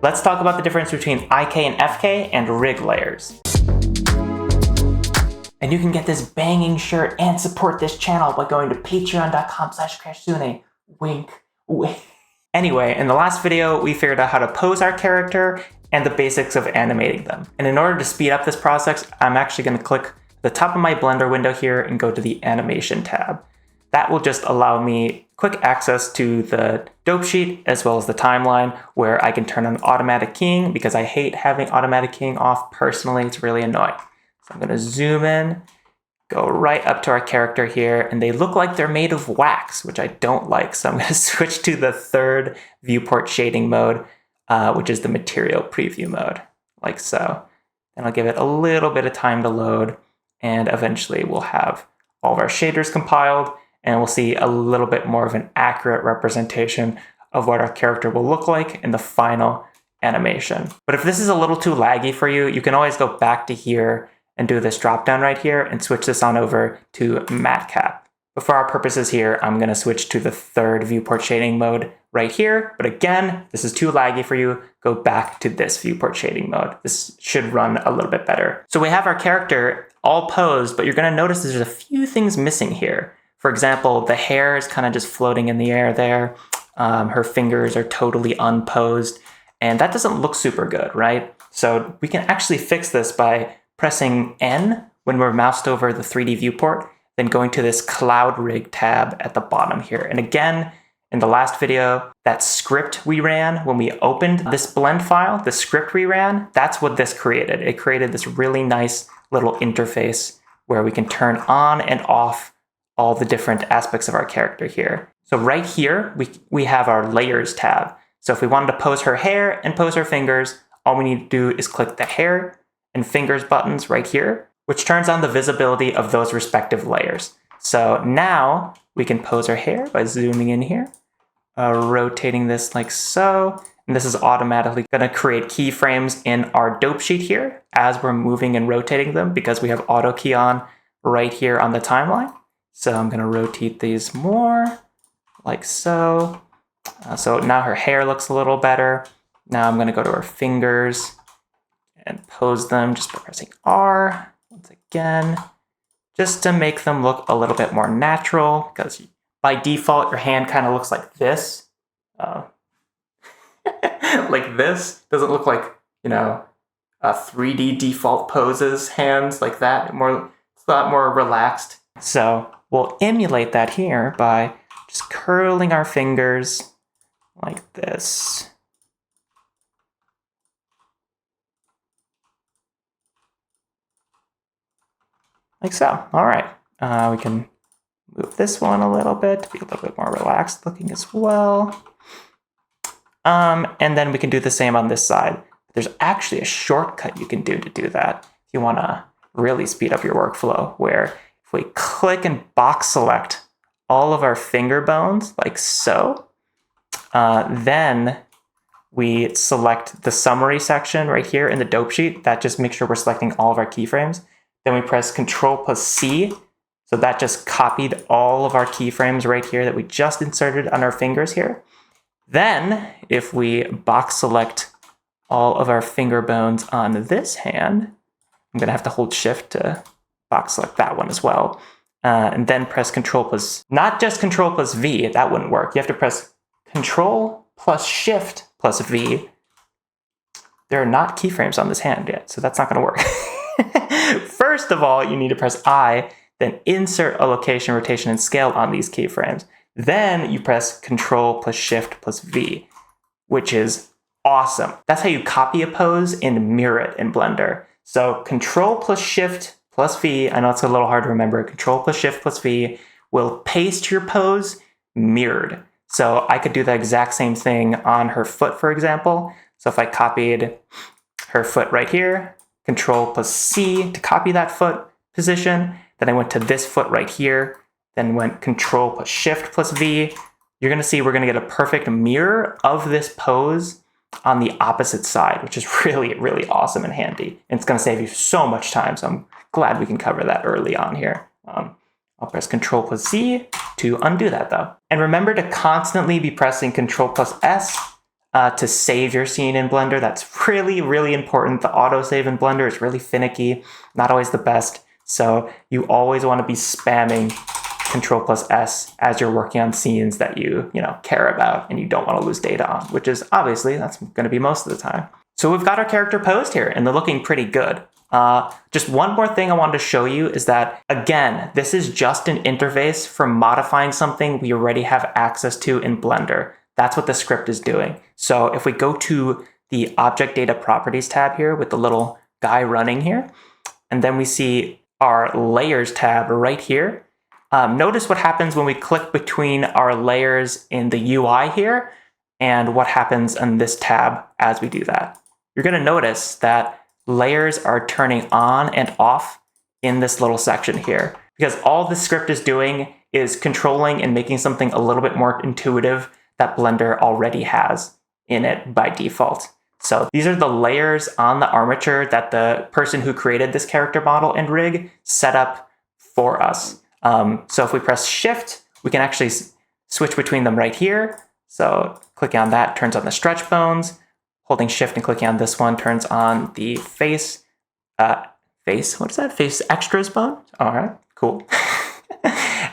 Let's talk about the difference between IK and FK and rig layers. And you can get this banging shirt and support this channel by going to patreon.com/Crashsune. Wink, wink. Anyway, in the last video, we figured out how to pose our character and the basics of animating them. And in order to speed up this process, I'm actually going to click the top of my Blender window here and go to the animation tab. That will just allow me quick access to the dope sheet as well as the timeline where I can turn on automatic keying because I hate having automatic keying off personally. It's really annoying. So I'm going to zoom in, go right up to our character here, and they look like they're made of wax, which I don't like. So I'm going to switch to the third viewport shading mode, which is the material preview mode, like so. And I'll give it a little bit of time to load, and eventually we'll have all of our shaders compiled, and we'll see a little bit more of an accurate representation of what our character will look like in the final animation. But if this is a little too laggy for you, you can always go back to here and do this drop down right here and switch this on over to matte cap. But for our purposes here, I'm going to switch to the third viewport shading mode right here. But again, this is too laggy for you. Go back to this viewport shading mode. This should run a little bit better. So we have our character all posed, but you're going to notice there's a few things missing here. For example, the hair is kind of just floating in the air there. Her fingers are totally unposed, and that doesn't look super good, right? So we can actually fix this by pressing N when we're moused over the 3D viewport, then going to this Cloud Rig tab at the bottom here. And again, in the last video, that script we ran when we opened this blend file, the script we ran, that's what this created. It created this really nice little interface where we can turn on and off all the different aspects of our character here. So right here, we have our layers tab. So if we wanted to pose her hair and pose her fingers, all we need to do is click the hair and fingers buttons right here, which turns on the visibility of those respective layers. So now we can pose her hair by zooming in here, rotating this like so. And this is automatically going to create keyframes in our dope sheet here as we're moving and rotating them because we have auto key on right here on the timeline. So I'm going to rotate these more, like so. So now her hair looks a little better. Now I'm going to go to her fingers and pose them just by pressing R once again, just to make them look a little bit more natural, because by default, your hand kind of looks like this. Like this. Doesn't look like, you know, 3D default poses hands like that. It's a lot more relaxed. So we'll emulate that here by just curling our fingers like this. Like so. All right. We can move this one a little bit to be a little bit more relaxed looking as well. And then we can do the same on this side. There's actually a shortcut you can do to do that if you want to really speed up your workflow, where if we click and box select all of our finger bones like so, then we select the summary section right here in the dope sheet. That just makes sure we're selecting all of our keyframes. Then we press Ctrl+C. So that just copied all of our keyframes right here that we just inserted on our fingers here. Then if we box select all of our finger bones on this hand, I'm going to have to hold Shift to box select that one as well. And then press not just Ctrl+V, that wouldn't work. You have to press Ctrl+Shift+V. There are not keyframes on this hand yet, so that's not going to work. First of all, you need to press I, then insert a location, rotation, and scale on these keyframes. Then you press Ctrl+Shift+V, which is awesome. That's how you copy a pose and mirror it in Blender. So Ctrl+Shift+V, I know it's a little hard to remember, Ctrl+Shift+V will paste your pose mirrored. So I could do the exact same thing on her foot, for example. So if I copied her foot right here, Ctrl+C to copy that foot position, then I went to this foot right here, then went Ctrl+Shift+V. You're going to see we're going to get a perfect mirror of this pose on the opposite side, which is really, really awesome and handy. And it's going to save you so much time, so I'm glad we can cover that early on here. I'll press Ctrl+Z to undo that though. And remember to constantly be pressing Ctrl+S to save your scene in Blender. That's really, really important. The autosave in Blender is really finicky, not always the best. So you always want to be spamming Control+S as you're working on scenes that you care about and you don't want to lose data on, which is obviously, that's going to be most of the time. So we've got our character posed here and they're looking pretty good. Just one more thing I wanted to show you is that, again, this is just an interface for modifying something we already have access to in Blender. That's what the script is doing. So if we go to the Object Data Properties tab here with the little guy running here, and then we see our Layers tab right here, notice what happens when we click between our layers in the UI here and what happens in this tab as we do that. You're going to notice that layers are turning on and off in this little section here, because all the script is doing is controlling and making something a little bit more intuitive that Blender already has in it by default. So these are the layers on the armature that the person who created this character model and rig set up for us. So if we press Shift, we can actually switch between them right here. So clicking on that turns on the stretch bones. Holding Shift and clicking on this one turns on the face, what is that? Face extras bone? All right, cool.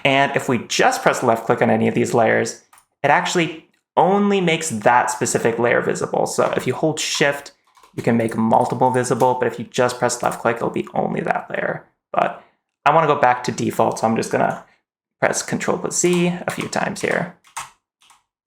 And if we just press left click on any of these layers, it actually only makes that specific layer visible. So if you hold Shift, you can make multiple visible, but if you just press left click, it'll be only that layer. But I want to go back to default, so I'm just gonna press Control+Z a few times here.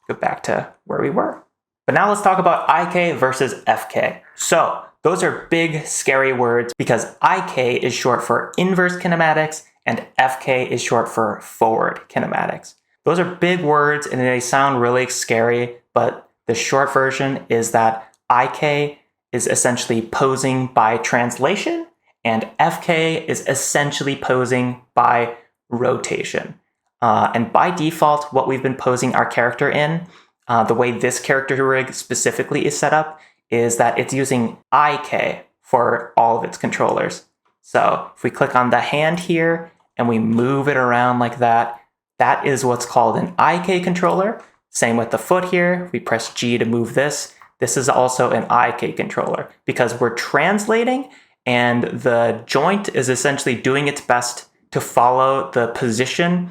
Go back to where we were. But now let's talk about IK versus FK. So those are big, scary words because IK is short for inverse kinematics and FK is short for forward kinematics. Those are big words and they sound really scary, but the short version is that IK is essentially posing by translation and FK is essentially posing by rotation. And by default, what we've been posing our character in, the way this character rig specifically is set up, is that it's using IK for all of its controllers. So if we click on the hand here and we move it around like that, that is what's called an IK controller. Same with the foot here. We press G to move this. This is also an IK controller because we're translating and the joint is essentially doing its best to follow the position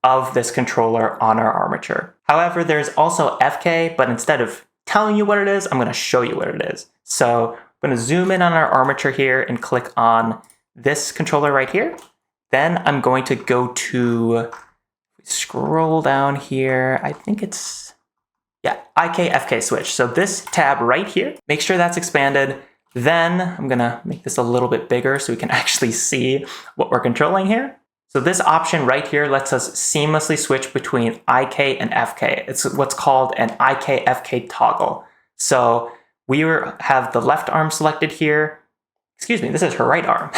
of this controller on our armature. However, there's also FK, but instead of telling you what it is, I'm going to show you what it is. So I'm going to zoom in on our armature here and click on this controller right here. Then I'm going to go to, scroll down here, I think it's, yeah, IK FK switch. So this tab right here, make sure that's expanded. Then I'm going to make this a little bit bigger so we can actually see what we're controlling here. So this option right here lets us seamlessly switch between IK and FK. It's what's called an IK FK toggle. So we have the left arm selected here. Excuse me, this is her right arm.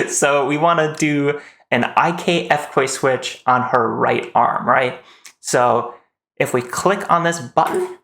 So we want to do an IK FK switch on her right arm, right? So if we click on this button,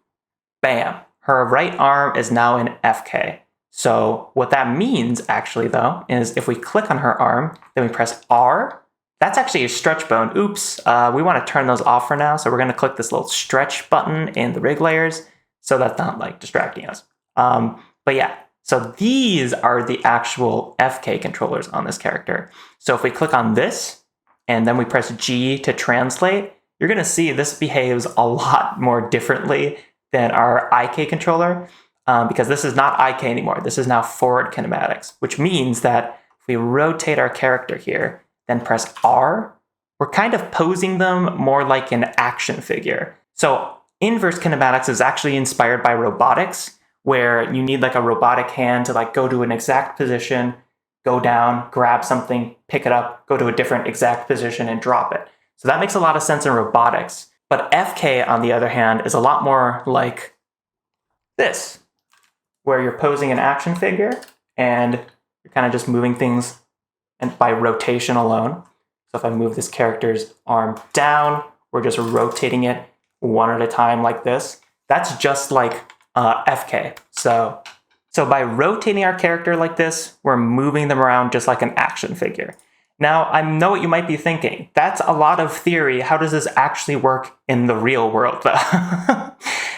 bam, her right arm is now in FK. So what that means actually though, is if we click on her arm, then we press R, that's actually a stretch bone. Oops, we want to turn those off for now. So we're going to click this little stretch button in the rig layers so that's not like distracting us. But yeah, so these are the actual FK controllers on this character. So if we click on this and then we press G to translate, you're going to see this behaves a lot more differently than our IK controller. Because this is not IK anymore. This is now forward kinematics, which means that if we rotate our character here, then press R, we're kind of posing them more like an action figure. So inverse kinematics is actually inspired by robotics, where you need like a robotic hand to like go to an exact position, go down, grab something, pick it up, go to a different exact position and drop it. So that makes a lot of sense in robotics. But FK, on the other hand, is a lot more like this, where you're posing an action figure and you're kind of just moving things and by rotation alone. So if I move this character's arm down, we're just rotating it one at a time like this. That's just like FK. So by rotating our character like this, we're moving them around just like an action figure. Now, I know what you might be thinking. That's a lot of theory. How does this actually work in the real world, though?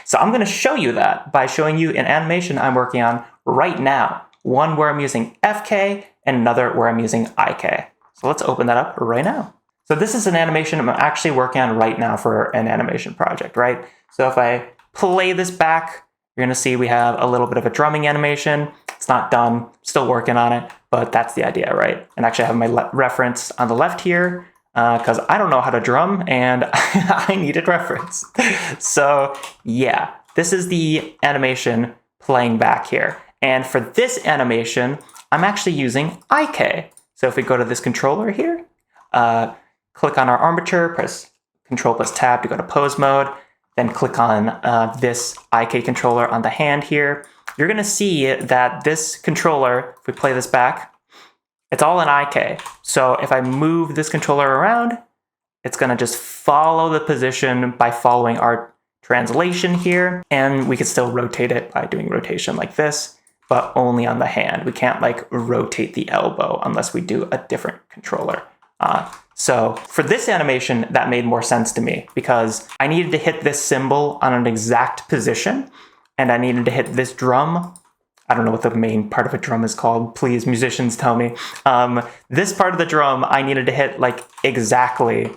So I'm gonna show you that by showing you an animation I'm working on right now. One where I'm using FK and another where I'm using IK. So let's open that up right now. So this is an animation I'm actually working on right now for an animation project, right? So if I play this back, you're gonna see we have a little bit of a drumming animation. It's not done, still working on it, but that's the idea, right? And actually I have my reference on the left here because I don't know how to drum and I needed reference. So yeah, this is the animation playing back here. And for this animation, I'm actually using IK. So if we go to this controller here, click on our armature, press Control plus Tab to go to pose mode, then click on this IK controller on the hand here. You're gonna see that this controller, if we play this back, it's all in IK. So if I move this controller around, it's gonna just follow the position by following our translation here, and we can still rotate it by doing rotation like this, but only on the hand. We can't like rotate the elbow unless we do a different controller. So for this animation, that made more sense to me because I needed to hit this cymbal on an exact position and I needed to hit this drum. I don't know what the main part of a drum is called. Please, musicians, tell me. This part of the drum, I needed to hit like exactly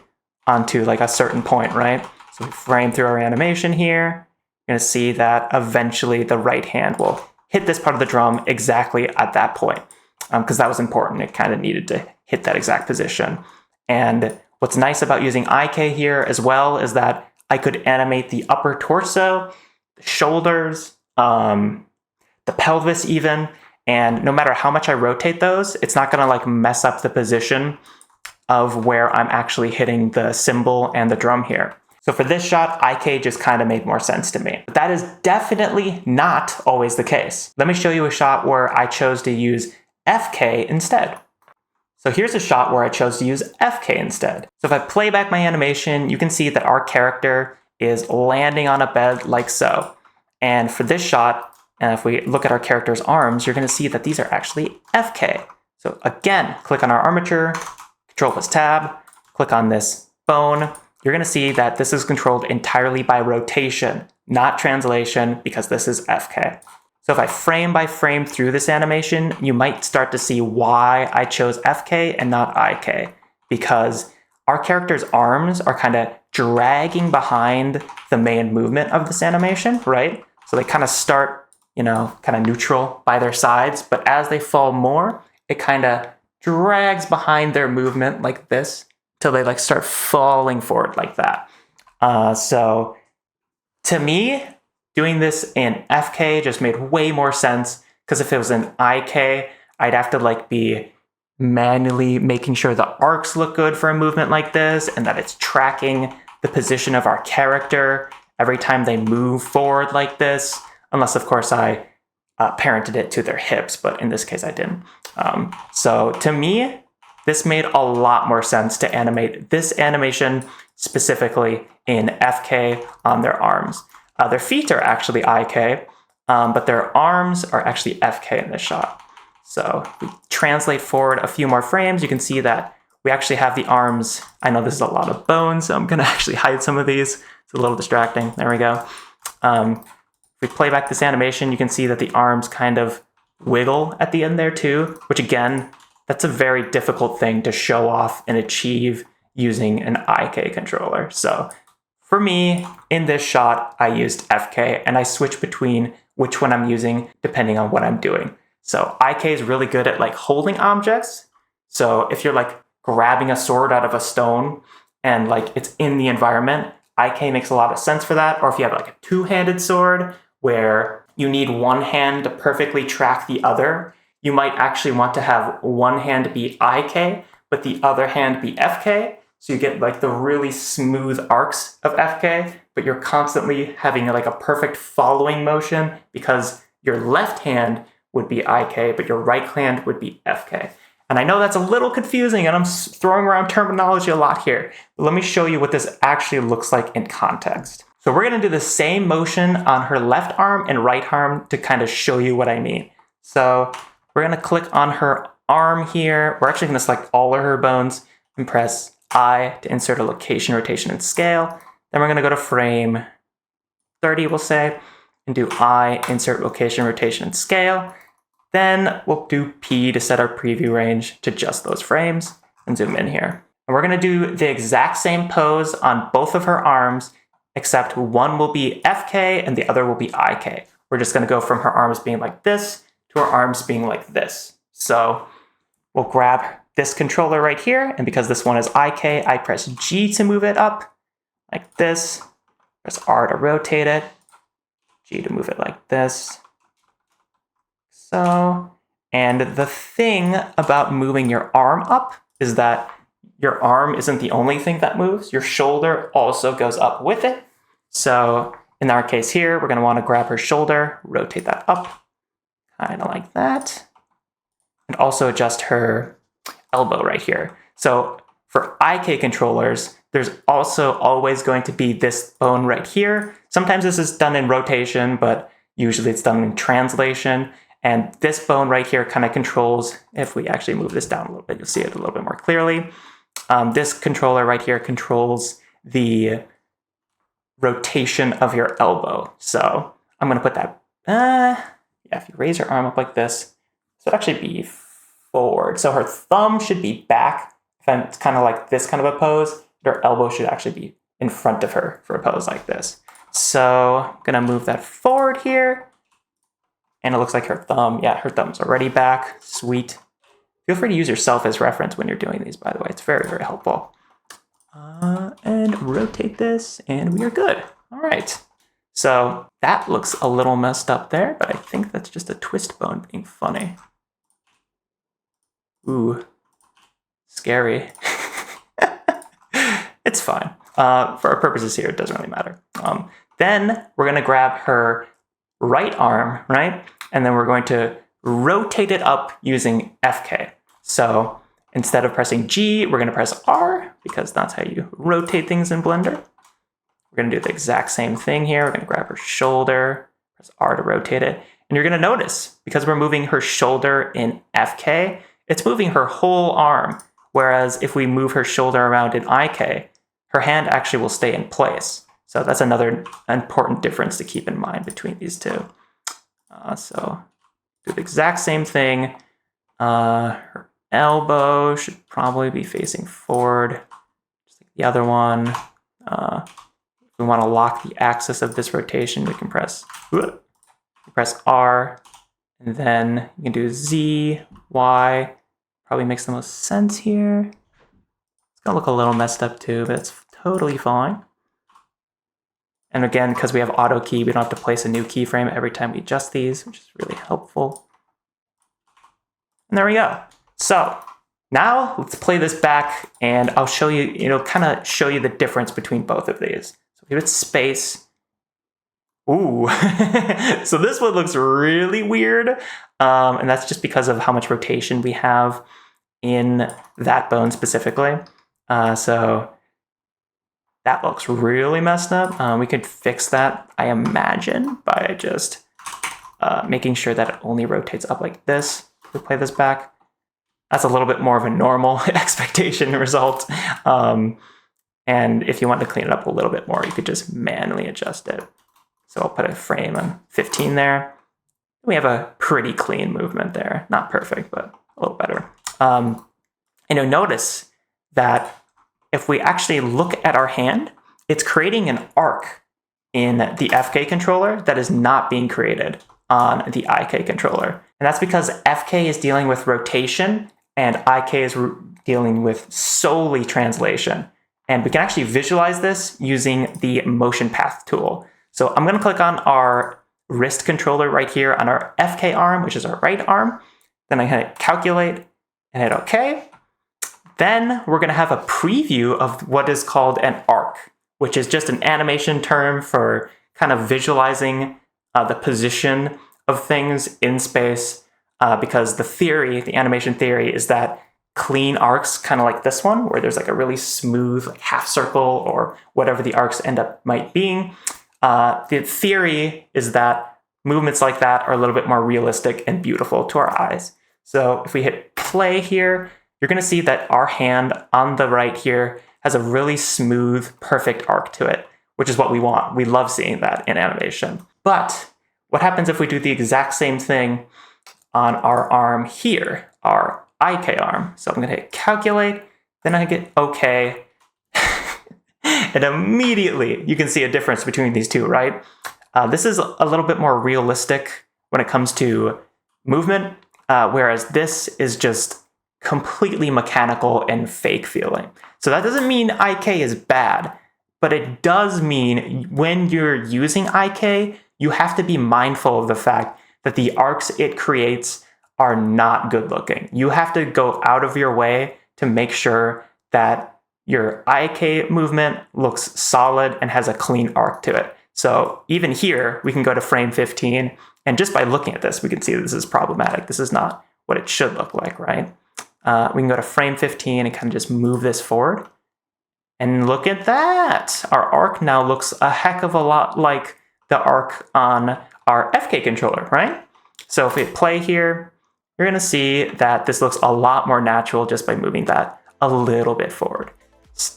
onto like a certain point, right? So we frame through our animation here. You're gonna see that eventually the right hand will hit this part of the drum exactly at that point because that was important. It kind of needed to hit that exact position. And what's nice about using IK here as well is that I could animate the upper torso, the shoulders, the pelvis even, and no matter how much I rotate those, it's not gonna like mess up the position of where I'm actually hitting the cymbal and the drum here. So for this shot, IK just kind of made more sense to me. But that is definitely not always the case. Let me show you a shot where I chose to use FK instead. So here's a shot where I chose to use FK instead. So if I play back my animation, you can see that our character is landing on a bed like so. And for this shot, if we look at our character's arms, you're gonna see that these are actually FK. So again, click on our armature, Control plus Tab, click on this bone. You're gonna see that this is controlled entirely by rotation, not translation, because this is FK. So if I frame by frame through this animation, you might start to see why I chose FK and not IK, because our character's arms are kind of dragging behind the main movement of this animation, right? So they kind of start, you know, kind of neutral by their sides, but as they fall more, it kind of drags behind their movement like this till they like start falling forward like that. So to me, doing this in FK just made way more sense because if it was in IK, I'd have to like be manually making sure the arcs look good for a movement like this and that it's tracking the position of our character every time they move forward like this. Unless, of course, I parented it to their hips, but in this case I didn't. So to me, this made a lot more sense to animate this animation specifically in FK on their arms. Their feet are actually IK, but their arms are actually FK in this shot. So if we translate forward a few more frames, you can see that we actually have the arms. I know this is a lot of bones, so I'm gonna actually hide some of these. It's a little distracting. There we go. If we play back this animation, you can see that the arms kind of wiggle at the end there too, which again, that's a very difficult thing to show off and achieve using an IK controller. So for me, in this shot, I used FK and I switch between which one I'm using depending on what I'm doing. So IK is really good at like holding objects. So if you're like grabbing a sword out of a stone and like it's in the environment, IK makes a lot of sense for that. Or if you have like a two-handed sword where you need one hand to perfectly track the other, you might actually want to have one hand be IK, but the other hand be FK. So you get like the really smooth arcs of FK, but you're constantly having like a perfect following motion because your left hand would be IK, but your right hand would be FK. And I know that's a little confusing and I'm throwing around terminology a lot here, but let me show you what this actually looks like in context. So we're gonna do the same motion on her left arm and right arm to kind of show you what I mean. So we're gonna click on her arm here. We're actually gonna select all of her bones and press I to insert a location, rotation, and scale. Then we're gonna go to frame 30, we'll say, and do I, insert location, rotation, and scale. Then we'll do P to set our preview range to just those frames and zoom in here. And we're gonna do the exact same pose on both of her arms, except one will be FK and the other will be IK. We're just gonna go from her arms being like this to her arms being like this. So we'll grab this controller right here, and because this one is IK, I press G to move it up, like this. Press R to rotate it, G to move it like this. So, and the thing about moving your arm up is that your arm isn't the only thing that moves. Your shoulder also goes up with it. So in our case here, we're going to want to grab her shoulder, rotate that up, kind of like that, and also adjust her elbow right here. So for IK controllers, there's also always going to be this bone right here. Sometimes this is done in rotation, but usually it's done in translation. And this bone right here kind of controls, if we actually move this down a little bit, you'll see it a little bit more clearly. This controller right here controls the rotation of your elbow. So I'm going to put that, if you raise your arm up like this, so it'll actually be forward. So her thumb should be back. If it's kind of like this kind of a pose, her elbow should actually be in front of her for a pose like this. So I'm going to move that forward here. And it looks like her thumb, her thumb's already back. Sweet. Feel free to use yourself as reference when you're doing these, by the way. It's very, very helpful. And rotate this, and we are good. All right. So that looks a little messed up there, but I think that's just a twist bone being funny. Ooh, scary. It's fine. For our purposes here, it doesn't really matter. Then we're going to grab her right arm, right? And then we're going to rotate it up using FK. So instead of pressing G, we're going to press R because that's how you rotate things in Blender. We're going to do the exact same thing here. We're going to grab her shoulder, press R to rotate it. And you're going to notice, because we're moving her shoulder in FK, it's moving her whole arm. Whereas if we move her shoulder around in IK, her hand actually will stay in place. So that's another important difference to keep in mind between these two. So do the exact same thing. Her elbow should probably be facing forward, just like the other one. If we want to lock the axis of this rotation, we can press R, and then you can do Z, Y. Probably makes the most sense here. It's gonna look a little messed up too, but it's totally fine. And again, because we have auto key, we don't have to place a new keyframe every time we adjust these, which is really helpful. And there we go. So now let's play this back and I'll show you, kind of show you the difference between both of these. So give it space. Ooh, so this one looks really weird. And that's just because of how much rotation we have in that bone specifically. So that looks really messed up. We could fix that, I imagine, by just making sure that it only rotates up like this. We play this back. That's a little bit more of a normal expectation result. And if you want to clean it up a little bit more, you could just manually adjust it. So I'll put a frame on 15 there. We have a pretty clean movement there. Not perfect, but a little better. And you'll notice that if we actually look at our hand, it's creating an arc in the FK controller that is not being created on the IK controller. And that's because FK is dealing with rotation and IK is dealing with solely translation. And we can actually visualize this using the motion path tool. So I'm going to click on our wrist controller right here on our FK arm, which is our right arm. Then I hit calculate and hit OK. Then we're going to have a preview of what is called an arc, which is just an animation term for kind of visualizing the position of things in space, because the animation theory is that clean arcs, kind of like this one, where there's like a really smooth half circle or whatever the arcs might be. The theory is that movements like that are a little bit more realistic and beautiful to our eyes. So if we hit play here, you're going to see that our hand on the right here has a really smooth, perfect arc to it. which is what we want. We love seeing that in animation. But what happens if we do the exact same thing on our arm here, our IK arm? So I'm going to hit calculate, then I get OK. And immediately you can see a difference between these two, right? This is a little bit more realistic when it comes to movement, whereas this is just completely mechanical and fake feeling. So that doesn't mean IK is bad, but it does mean when you're using IK, you have to be mindful of the fact that the arcs it creates are not good looking. You have to go out of your way to make sure that your IK movement looks solid and has a clean arc to it. So even here, we can go to frame 15, and just by looking at this, we can see this is problematic. This is not what it should look like, right? We can go to frame 15 and kind of just move this forward. And look at that! Our arc now looks a heck of a lot like the arc on our FK controller, right? So if we play here, you're gonna see that this looks a lot more natural just by moving that a little bit forward.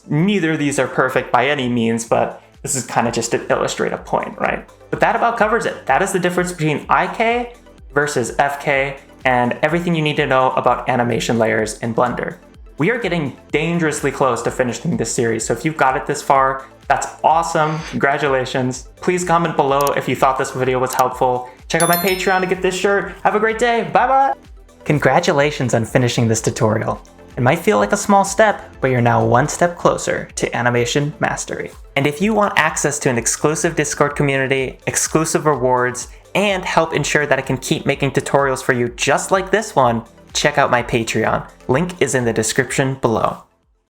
Neither of these are perfect by any means, but this is kind of just to illustrate a point, right? But that about covers it. That is the difference between IK versus FK and everything you need to know about animation layers in Blender. We are getting dangerously close to finishing this series, so if you've got it this far, that's awesome. Congratulations. Please comment below if you thought this video was helpful. Check out my Patreon to get this shirt. Have a great day. Bye-bye. Congratulations on finishing this tutorial. It might feel like a small step, but you're now one step closer to animation mastery. And if you want access to an exclusive Discord community, exclusive rewards, and help ensure that I can keep making tutorials for you just like this one, check out my Patreon. Link is in the description below.